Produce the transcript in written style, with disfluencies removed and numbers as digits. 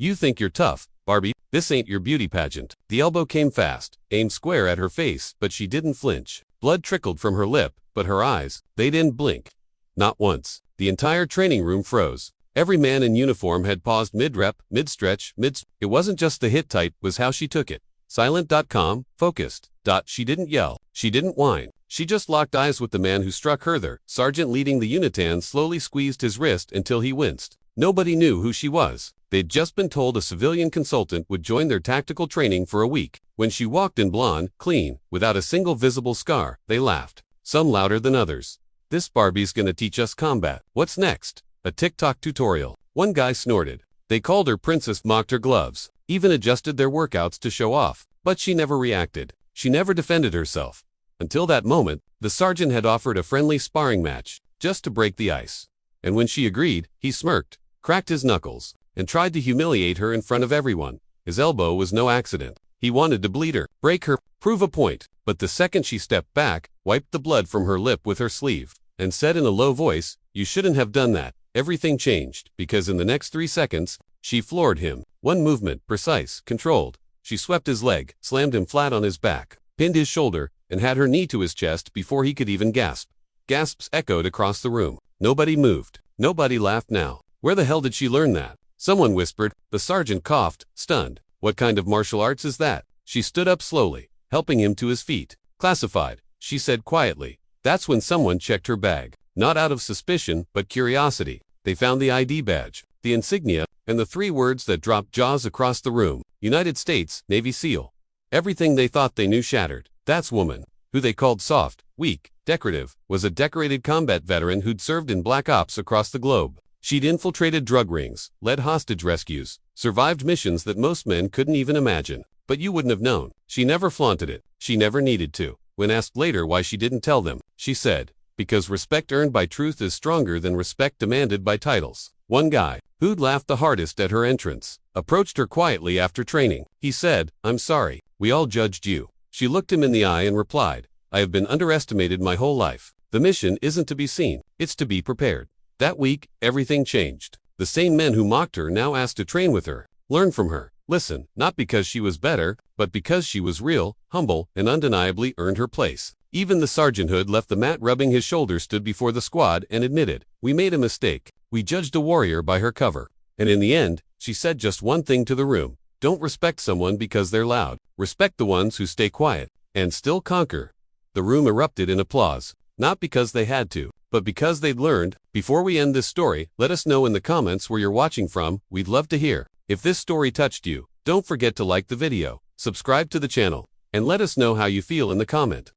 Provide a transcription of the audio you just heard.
You think you're tough, Barbie? This ain't your beauty pageant. The elbow came fast, aimed square at her face, but she didn't flinch. Blood trickled from her lip, but her eyes, they didn't blink. Not once. The entire training room froze. Every man in uniform had paused mid-rep, mid-stretch, It wasn't just the hit tight, was how she took it. Silent, calm, focused. She didn't yell. She didn't whine. She just locked eyes with the man who struck her. The sergeant leading the Unitan slowly squeezed his wrist until he winced. Nobody knew who she was. They'd just been told a civilian consultant would join their tactical training for a week. When she walked in blonde, clean, without a single visible scar, they laughed. Some louder than others. This Barbie's gonna teach us combat. What's next? A TikTok tutorial. One guy snorted. They called her princess, mocked her gloves, even adjusted their workouts to show off. But she never reacted. She never defended herself. Until that moment, the sergeant had offered a friendly sparring match, just to break the ice. And when she agreed, he smirked, cracked his knuckles, and tried to humiliate her in front of everyone. His elbow was no accident. He wanted to bleed her, break her, prove a point. But the second she stepped back, wiped the blood from her lip with her sleeve, and said in a low voice, "You shouldn't have done that." Everything changed, because in the next 3 seconds, she floored him. One movement, precise, controlled. She swept his leg, slammed him flat on his back, pinned his shoulder, and had her knee to his chest before he could even gasp. Gasps echoed across the room. Nobody moved. Nobody laughed now. Where the hell did she learn that? Someone whispered. The sergeant coughed, stunned. What kind of martial arts is that? She stood up slowly, helping him to his feet. Classified, she said quietly. That's when someone checked her bag. Not out of suspicion, but curiosity. They found the ID badge, the insignia, and the 3 words that dropped jaws across the room. United States Navy SEAL. Everything they thought they knew shattered. That's woman, who they called soft, weak, decorative, was a decorated combat veteran who'd served in black ops across the globe. She'd infiltrated drug rings, led hostage rescues, survived missions that most men couldn't even imagine. But you wouldn't have known. She never flaunted it. She never needed to. When asked later why she didn't tell them, she said, "Because respect earned by truth is stronger than respect demanded by titles." One guy, who'd laughed the hardest at her entrance, approached her quietly after training. He said, "I'm sorry, we all judged you." She looked him in the eye and replied, "I have been underestimated my whole life. The mission isn't to be seen, it's to be prepared." That week, everything changed. The same men who mocked her now asked to train with her, learn from her, listen, not because she was better, but because she was real, humble, and undeniably earned her place. Even the sergeant who'd left the mat rubbing his shoulder stood before the squad and admitted, "We made a mistake. We judged a warrior by her cover." And in the end, she said just one thing to the room. Don't respect someone because they're loud. Respect the ones who stay quiet and still conquer. The room erupted in applause, not because they had to, but because they'd learned. Before we end this story, let us know in the comments where you're watching from. We'd love to hear. If this story touched you, don't forget to like the video, subscribe to the channel, and let us know how you feel in the comment.